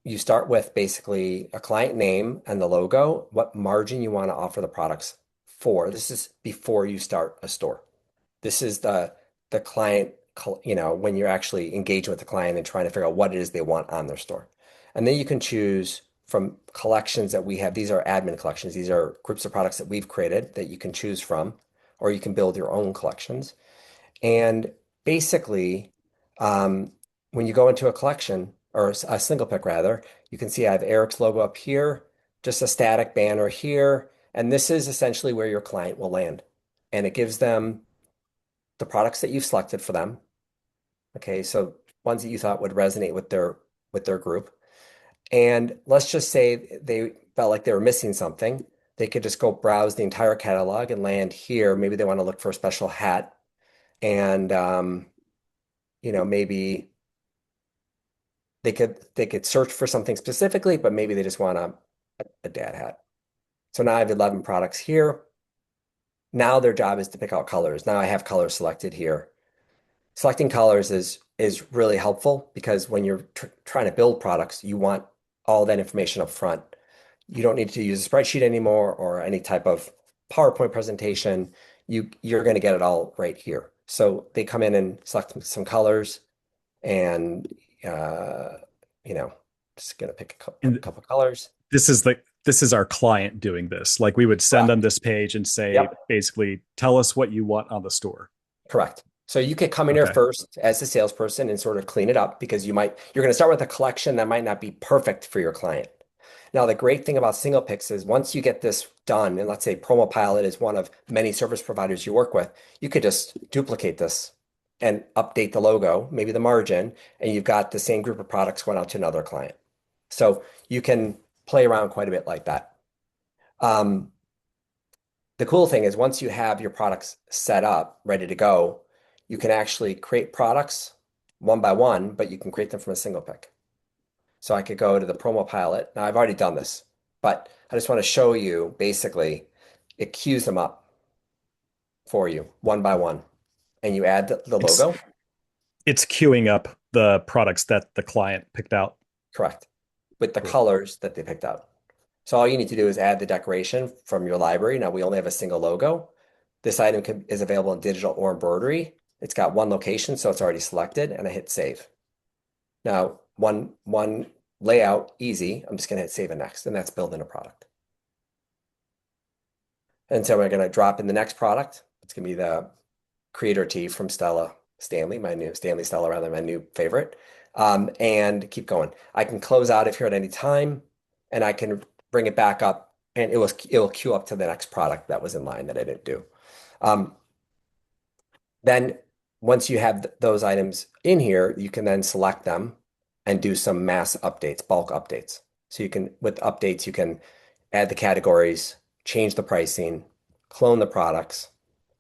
you start with basically a client name and the logo, what margin you want to offer the products for. This is before you start a store. This is the client, when you're actually engaging with the client and trying to figure out what it is they want on their store. And then you can choose from collections that we have. These are admin collections. These are groups of products that we've created that you can choose from, or you can build your own collections. And basically, um, when you go into a collection or a single pick rather, you can see I have Eric's logo up here, just a static banner here, and this is essentially where your client will land. And it gives them the products that you've selected for them. Okay, so ones that you thought would resonate with their group. And let's just say they felt like they were missing something. They could just go browse the entire catalog and land here. Maybe they want to look for a special hat, and maybe they could search for something specifically, but maybe they just want a dad hat. So now I have 11 products here. Now their job is to pick out colors. Now I have colors selected here. Selecting colors is really helpful because when you're trying to build products, you want all that information up front. You don't need to use a spreadsheet anymore or any type of PowerPoint presentation. You're going to get it all right here. So they come in and select some colors, and uh, you know, just going to pick a And couple colors. this is our client doing this. Like we would send them Correct. this page and say, Yep. basically, tell us what you want on the store. Correct. So you could come in here Okay. first as a salesperson and sort of clean it up because you're going to start with a collection that might not be perfect for your client. Now, the great thing about single picks is once you get this done, and let's say Promo Pilot is one of many service providers you work with, you could just duplicate this and update the logo, maybe the margin, and you've got the same group of products going out to another client. So you can play around quite a bit like that. Um, the cool thing is once you have your products set up, ready to go, you can actually create products one by one, but you can create them from a single pick. So I could go to the promo pilot. Now I've already done this, but I just want to show you basically it queues them up for you one by one. And you add the It's logo. it's queuing up the products that the client picked out. Correct, with the Cool. colors that they picked out. So all you need to do is add the decoration from your library. Now we only have a single logo. This item is available in digital or embroidery. It's got one location, so it's already selected, and I hit save. Now, one layout, easy. I'm just gonna hit save and next, and that's building a product. And so we're gonna drop in the next product. It's gonna be the Creator Tee from Stella Stanley, my new Stanley Stella, rather, my new favorite. And keep going. I can close out of here at any time, and I can bring it back up, and it will queue up to the next product that was in line that I didn't do. Um, then once you have those items in here, you can then select them and do some mass updates, bulk updates. So you can, with updates, you can add the categories, change the pricing, clone the products,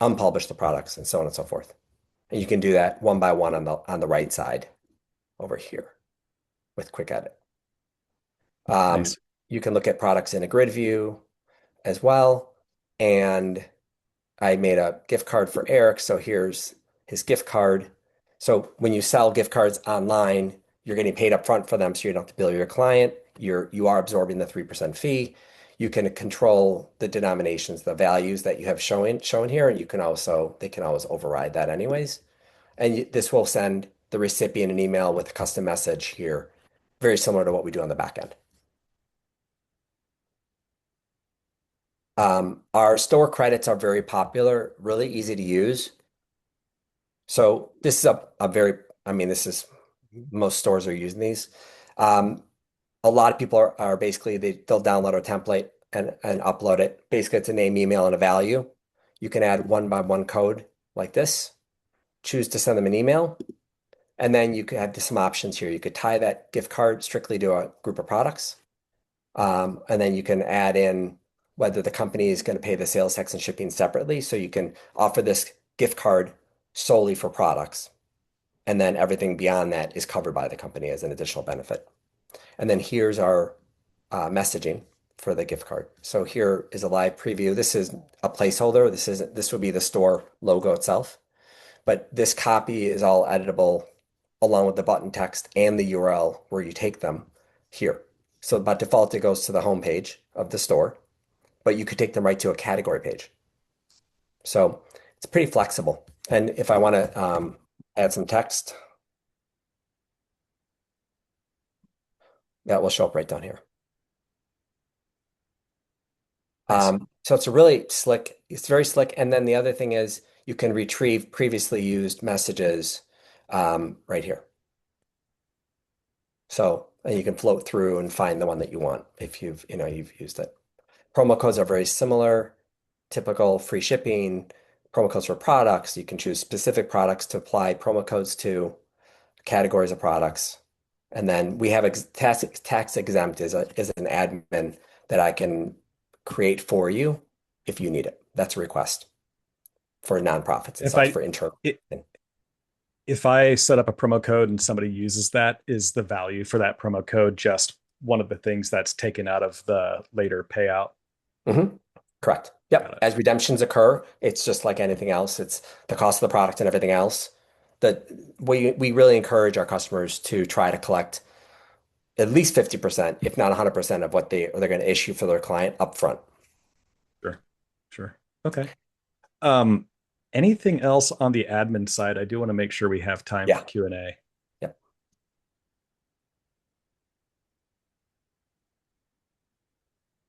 unpublish the products, and so on and so forth. And you can do that one by one on the right side over here with quick edit. Um, Nice. you can look at products in a grid view as well. And I made a gift card for Eric, so here's his gift card. So when you sell gift cards online, you're getting paid up front for them, so you don't have to bill your client. You are absorbing the 3% fee. You can control the denominations, the values that you have shown here, and you can also they can always override that anyways. And this will send the recipient an email with a custom message here, very similar to what we do on the back end. Our store credits are very popular, really easy to use. So this is a very, I mean, this is most stores are using these. Um, a lot of people are basically they'll download a template and upload it. Basically, it's a name, email, and a value. You can add one by one code like this. Choose to send them an email, and then you could have some options here. You could tie that gift card strictly to a group of products, and then you can add in whether the company is going to pay the sales tax and shipping separately. So you can offer this gift card solely for products. And then everything beyond that is covered by the company as an additional benefit. And then here's our messaging for the gift card. So here is a live preview. This is a placeholder. This would be the store logo itself. But this copy is all editable along with the button text and the URL where you take them here. So by default, it goes to the home page of the store, but you could take them right to a category page. So it's pretty flexible. And if I want to add some text, that will show up right down here. Nice. So it's a really slick, it's very slick. And then the other thing is you can retrieve previously used messages right here. So and you can float through and find the one that you want if you've used it. Promo codes are very similar, typical free shipping, promo codes for products. You can choose specific products to apply promo codes to categories of products. And then we have tax exempt is an admin that I can create for you if you need it. That's a request for nonprofits and If such I for internal. i- if I set up a promo code and somebody uses that, is the value for that promo code just one of the things that's taken out of the later payout? Mhm. Correct. Got Yep. it. As redemptions occur, it's just like anything else. It's the cost of the product and everything else. That we really encourage our customers to try to collect at least 50%, if not 100% of what they're going to issue for their client upfront. Sure. Sure. Okay. Um, Anything else on the admin side? I do want to make sure we have time for Yeah. Q&A. Yep.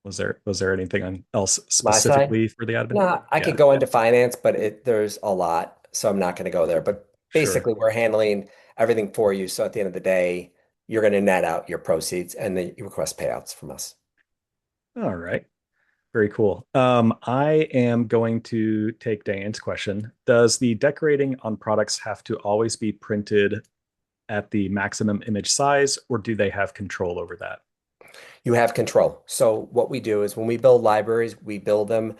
Was there anything else My side? specifically for the admin? No, I Yeah, could go into finance, but there's a lot, so I'm not going to go there. But sure. basically, we're handling everything for you. So at the end of the day, you're going to net out your proceeds and then you request payouts from us. All right. Very cool. I am going to take Diane's question. Does the decorating on products have to always be printed at the maximum image size, or do they have control over that? You have control. So what we do is when we build libraries, we build them.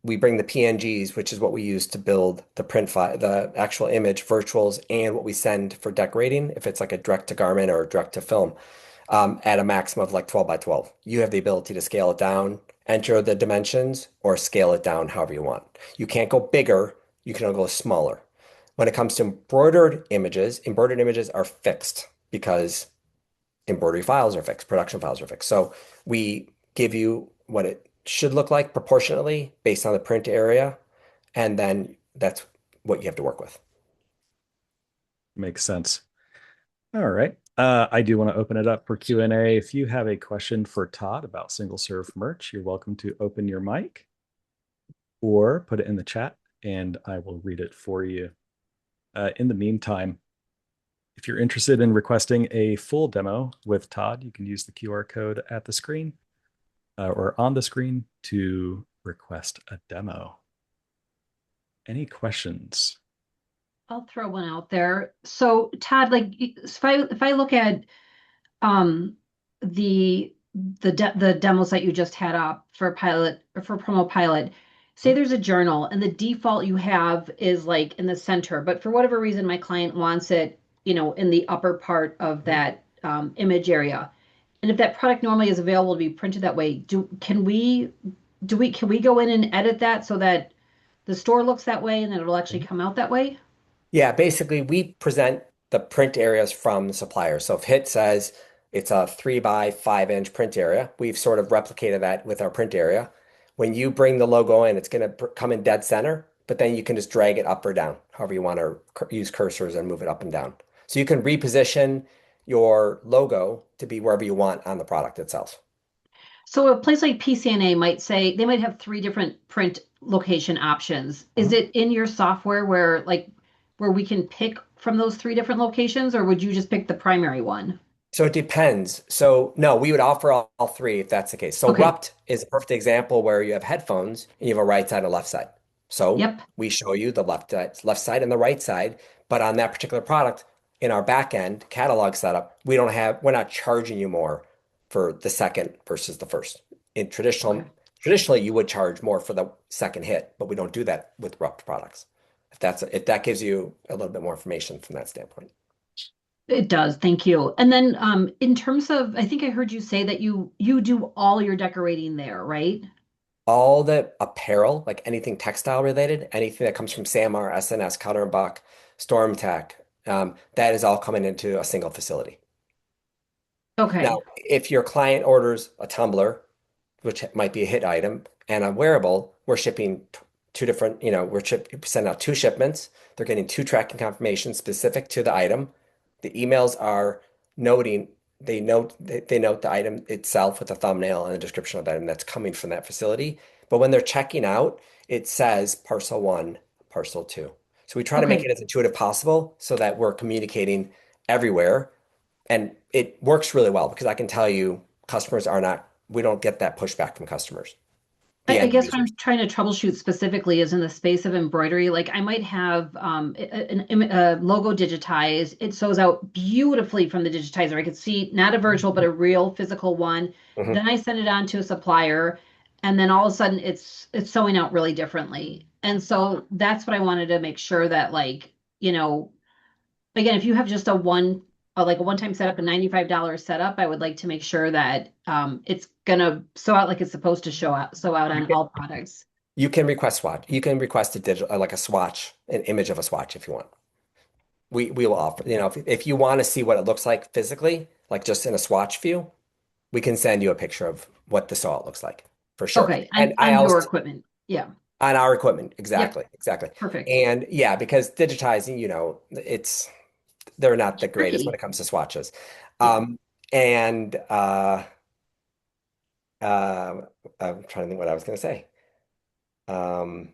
We bring the PNGs, which is what we use to build the print file, the actual image, virtuals, and what we send for decorating, if it's like a direct to garment or direct to film, at a maximum of like 12 by 12. You have the ability to scale it down, enter the dimensions, or scale it down however you want. You can't go bigger, you can only go smaller. When it comes to embroidered images are fixed because embroidery files are fixed, production files are fixed. So we give you what it should look like proportionately based on the print area, and then that's what you have to work with. Makes sense. All right. I do want to open it up for Q&A. If you have a question for Todd about single serve merch, you're welcome to open your mic or put it in the chat and I will read it for you. In the meantime, if you're interested in requesting a full demo with Todd, you can use the QR code at the screen or on the screen to request a demo. Any questions? I'll throw one out there. So Todd, like if I look at um the demos that you just had up for pilot or for promo pilot, say there's a journal and the default you have is like in the center, but for whatever reason my client wants it, in the upper part of Mhm. that image area. And if that product normally is available to be printed that way, can we go in and edit that so that the store looks that way and then it'll actually come out that way? Yeah, basically, we present the print areas from the supplier. So if HIT says it's a 3 by 5 inch print area, we've sort of replicated that with our print area. When you bring the logo in, it's going to come in dead center, but then you can just drag it up or down, however you want to use cursors and move it up and down. So you can reposition your logo to be wherever you want on the product itself. So a place like PCNA might say they might have three different print location options. Is Mhm. it in your software where we can pick from those three different locations, or would you just pick the primary one? So it depends. So no, we would offer all three if that's the case. So Okay. Rupt is a perfect example where you have headphones and you have a right side and a left side. So Yep. we show you the left side and the right side, but on that particular product in our back end catalog setup, we're not charging you more for the second versus the first. In Okay. traditionally you would charge more for the second hit, but we don't do that with Rupt products. If that gives you a little bit more information from that standpoint. It does. Thank you. And then in terms of, I think I heard you say that you do all your decorating there, right? All the apparel, like anything textile related, anything that comes from SAMR, SNS, Cutter and Buck, StormTech, that is all coming into a single facility. Now, Okay. if your client orders a tumbler, which might be a hit item, and a wearable, we're shipping two different, sending out two shipments. They're getting two tracking confirmations specific to the item. The emails are noting, they note the item itself with a thumbnail and a description of the item that's coming from that facility. But when they're checking out, it says parcel one, parcel two. So we try to make Okay. it as intuitive possible so that we're communicating everywhere. And it works really well because I can tell you customers are not, we don't get that pushback from customers, the I end guess what users. I'm trying to troubleshoot specifically is in the space of embroidery. Like I might have a logo digitized. It sews out beautifully from the digitizer. I could see not a virtual, but a real physical one. Mhm. Then I send it on to a supplier, and then all of a sudden it's sewing out really differently. And so that's what I wanted to make sure that again, if you have just like a one-time setup, a $95 setup, I would like to make sure that it's gonna sew out like it's supposed to sew out You on can, all products. you can request swatch. You can request a digital, like a swatch, an image of a swatch if you want. We will offer, if you want to see what it looks like physically, like just in a swatch view, we can send you a picture of what the saw looks like for sure. Okay, And I on your also, equipment. Yeah. on our equipment, Yep. exactly, exactly. Perfect. And yeah, because digitizing, they're not It's the greatest when tricky. it comes to swatches. Yeah. And I'm trying to think what I was going to say. Um,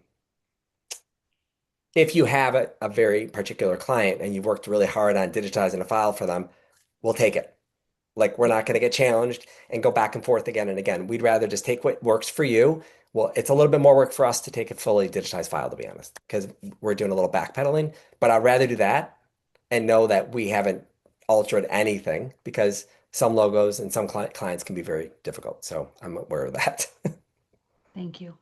if you have a very particular client and you've worked really hard on digitizing a file for them, we'll take it. Like we're not going to get challenged and go back and forth again and again. We'd rather just take what works for you. Well, it's a little bit more work for us to take a fully digitized file, to be honest, because we're doing a little backpedaling. But I'd rather do that and know that we haven't altered anything because some logos and some clients can be very difficult. So I'm aware of that. Thank you.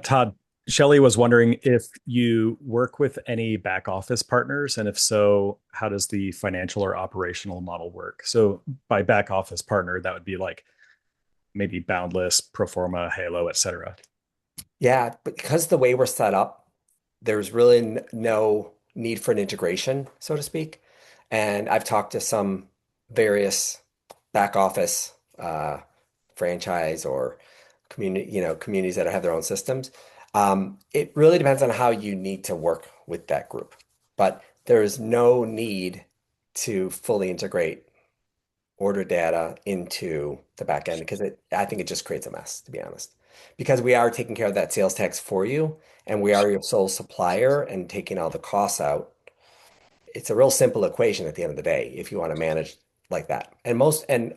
Todd, Shelley was wondering if you work with any back office partners, and if so, how does the financial or operational model work? So by back office partner, that would be like maybe Boundless, Proforma, Halo, et cetera. Yeah, because the way we're set up, there's really no need for an integration, so to speak. And I've talked to some various back office franchise or communities that have their own systems. It really depends on how you need to work with that group. but there is no need to fully integrate order data into the back end because I think it just creates a mess, to be honest. Because we are taking care of that sales tax for you, and we are your sole supplier and taking all the costs out. It's a real simple equation at the end of the day if you want to manage like that. And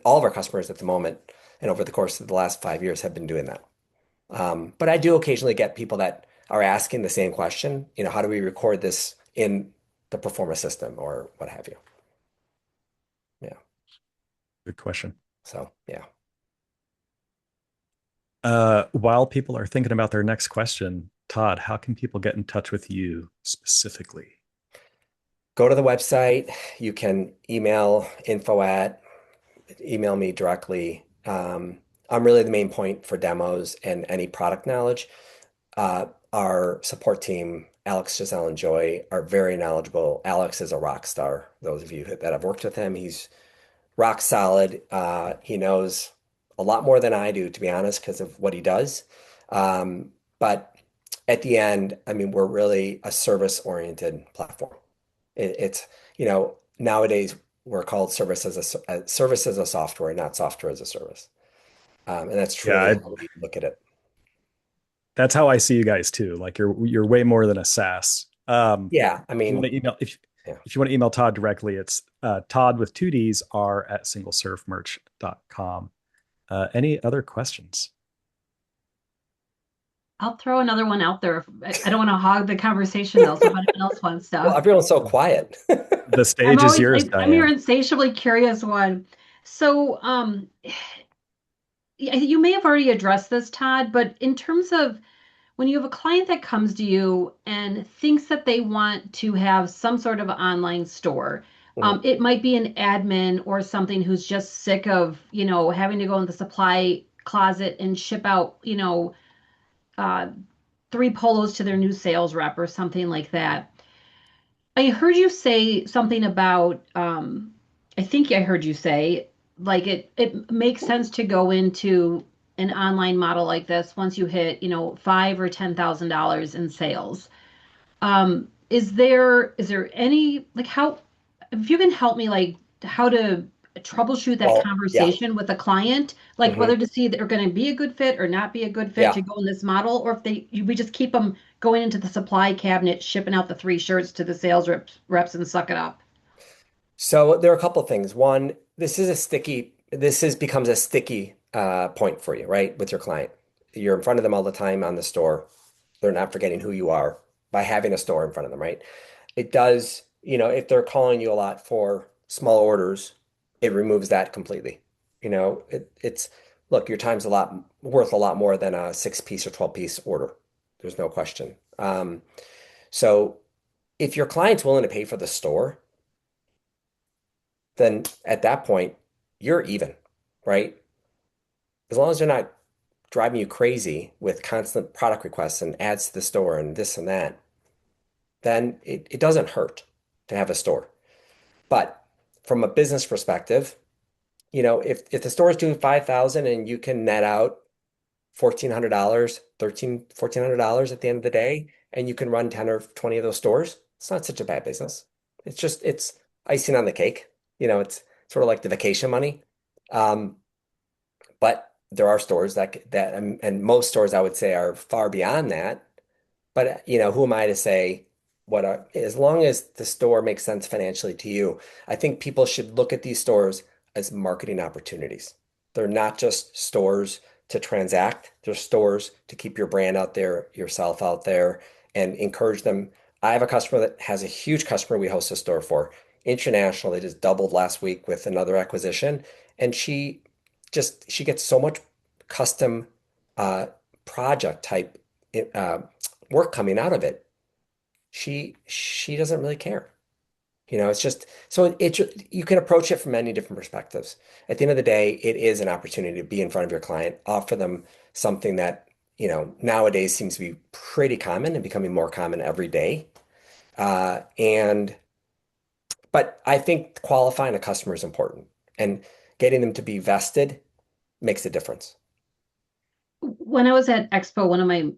all of our customers at the moment and over the course of the last 5 years have been doing that. But I do occasionally get people that are asking the same question, how do we record this in the Performa system or what have you? Yeah. Good question. So, yeah. While people are thinking about their next question, Todd, how can people get in touch with you specifically? Go to the website. You can email me directly. I'm really the main point for demos and any product knowledge. Our support team, Alex, Giselle, and Joy, are very knowledgeable. Alex is a rock star. Those of you that have worked with him, he's rock solid. He knows a lot more than I do, to be honest, because of what he does. But at the end, I mean, we're really a service-oriented platform. It's, nowadays we're called service as a software, not software as a service. And that's Yeah, truly how we look at it. that's how I see you guys too. Like you're way more than a SaaS. Yeah, I If you want mean, to email yeah. if you want to email Todd directly, it's Todd with two D's R at singlesurfmerch.com. Any other questions? I'll throw another one out there. I don't want to hog the conversation though, so if anyone else wants Well, to. everyone's so quiet. The stage is yours, I'm your Diane. insatiably curious one. So, you may have already addressed this, Todd, but in terms of when you have a client that comes to you and thinks that they want to have some sort of online store, Mhm. it might be an admin or something who's just sick of, having to go in the supply closet and ship out, uh, three polos to their new sales rep or something like that. I heard you say something about, I think I heard you say, like it makes sense to go into an online model like this once you hit, five or $10,000 in sales. Is there any like how if you can help me like how to troubleshoot that Well, yeah. conversation with a client, like whether Hmm. to see they're going to be a good fit or not be a good fit Yeah. to go in this model, or if we just keep them going into the supply cabinet, shipping out the three shirts to the sales reps and suck it up. So there are a couple of things. One, this is becomes a sticky point for you, right? With your client. You're in front of them all the time on the store. They're not forgetting who you are by having a store in front of them, right? It does, if they're calling you a lot for small orders, it removes that completely. Look, your time's worth a lot more than a 6 piece or 12 piece order. There's no question. So if your client's willing to pay for the store, then at that point, you're even, right? As long as they're not driving you crazy with constant product requests and adds to the store and this and that, then it doesn't hurt to have a store. But from a business perspective, if the store is doing 5,000 and you can net out $1,400, $1,400 at the end of the day, and you can run 10 or 20 of those stores, it's not such a bad business. It's icing on the cake. It's sort of like the vacation money. Um, but there are stores and most stores I would say are far beyond that. But who am I to say as long as the store makes sense financially to you, I think people should look at these stores as marketing opportunities. They're not just stores to transact, they're stores to keep your brand out there, yourself out there, and encourage them. I have a customer that has a huge customer we host a store for, international. They just doubled last week with another acquisition, and she gets so much custom uh, project type uh, work coming out of it. She doesn't really care. It's just so you can approach it from many different perspectives. At the end of the day, it is an opportunity to be in front of your client, offer them something that, nowadays seems to be pretty common and becoming more common every day. And but I think qualifying a customer is important and getting them to be vested makes a difference. When I was at Expo, one of my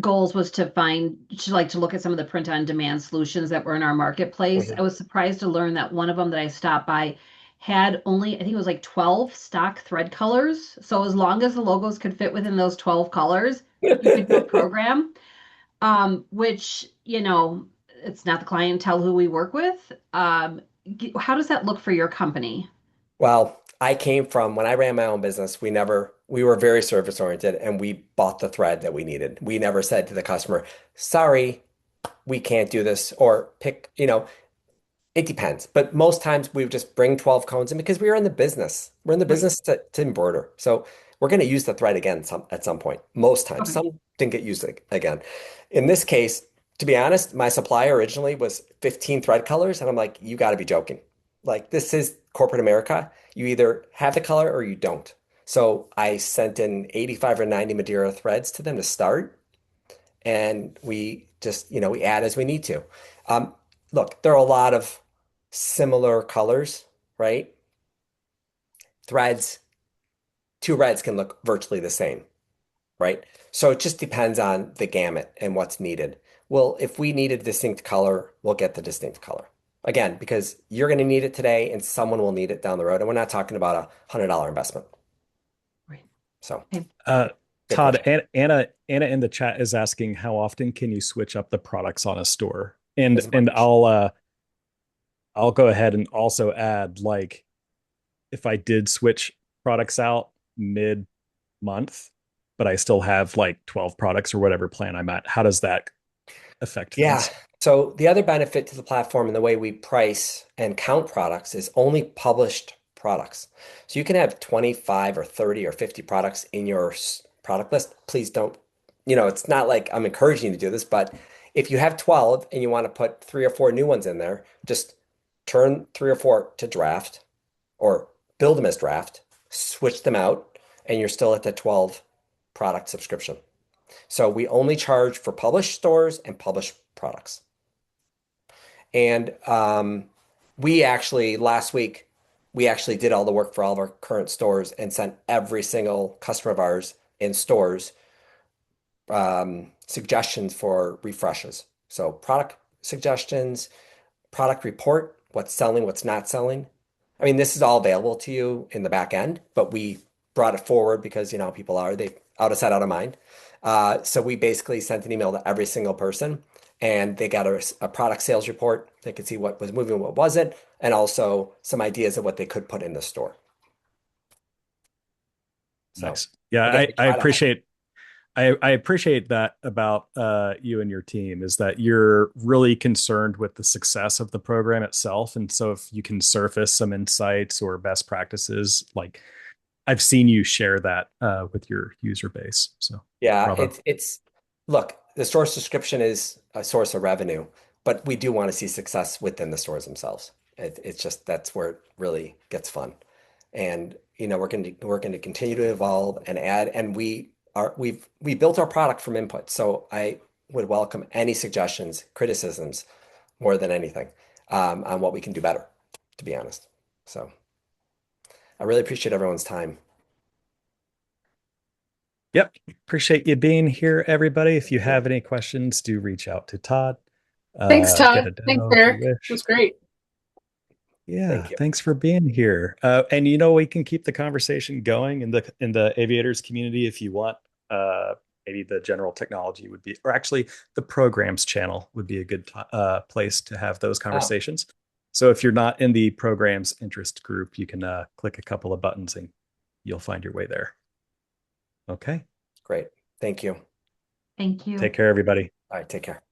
goals was to look at some of the print on demand solutions that were in our marketplace. I Mhm. was surprised to learn that one of them that I stopped by had only, I think it was like 12 stock thread colors. So as long as the logos could fit within those 12 colors, you could do a program, which, it's not the clientele who we work with. How does that look for your company? Well, I came from when I ran my own business, we were very service oriented and we bought the thread that we needed. We never said to the customer, sorry, we can't do this or pick, it depends. But most times we would just bring 12 cones in because we are in the business. We're in the Right. business to embroider. So we're going to use the thread again at some point. Most times. Okay. Some didn't get used again. In this case, to be honest, my supplier originally was 15 thread colors. And I'm like, you got to be joking. Like, this is corporate America. You either have the color or you don't. So I sent in 85 or 90 Madeira threads to them to start and we just, we add as we need to. Um, Look, there are a lot of similar colors, right? Threads, two reds can look virtually the same, right? So it just depends on the gamut and what's needed. Well, if we need a distinct color, we'll get the distinct color. Again, because you're going to need it today and someone will need it down the road. And we're not talking about $100 investment. Right. So Okay. Uh, good Todd, question. Anna in the chat is asking how often can you switch up the products on a store? And As and much. I'll go ahead and also add, like, if I did switch products out mid month, but I still have like 12 products or whatever plan I'm at, how does that affect Yeah. things? So the other benefit to the platform and the way we price and count products is only published products. So you can have 25 or 30 or 50 products in your product list. Please don't, it's not like I'm encouraging you to do this, but if you have 12 and you want to put three or four new ones in there, just turn three or four to draft or build them as draft, switch them out, and you're still at the 12 product subscription. So we only charge for published stores and published products. And last week, we actually did all the work for all of our current stores and sent every single customer of ours in stores suggestions for refreshes. So product suggestions, product report, what's selling, what's not selling. I mean, this is all available to you in the back end, but we brought it forward because you know how people are, they out of sight, out of mind. So we basically sent an email to every single person and they got a product sales report. They could see what was moving, what wasn't, and also some ideas of what they could put in the store. So Nice. Yeah, again, I, we I try to help. appreciate I appreciate that about you and your team, is that you're really concerned with the success of the program itself. And so if you can surface some insights or best practices, like, I've seen you share that with your user base. So Yeah, bravo. it's look, the store subscription is a source of revenue, but we do want to see success within the stores themselves. It's just that's where it really gets fun. And we're going to continue to evolve and add, and we built our product from input. So I would welcome any suggestions, criticisms more than anything on what we can do better, to be honest. So I really appreciate everyone's time. Yep. Appreciate you being here, everybody. If you Thank you. have any questions, do reach out to Todd. Thanks, Get Todd. a Thanks, demo if you Eric. It wish. was great. Yeah, Thank you. thanks for being here. And we can keep the conversation going in the aviators community if you want. Maybe the general technology would be, or actually the programs channel would be a good place to have those Oh, conversations. So if you're not in the programs interest group, you can click a couple of buttons and you'll find your way there. Okay. great. Thank you. All Thank Take you. care, everybody. right, take care.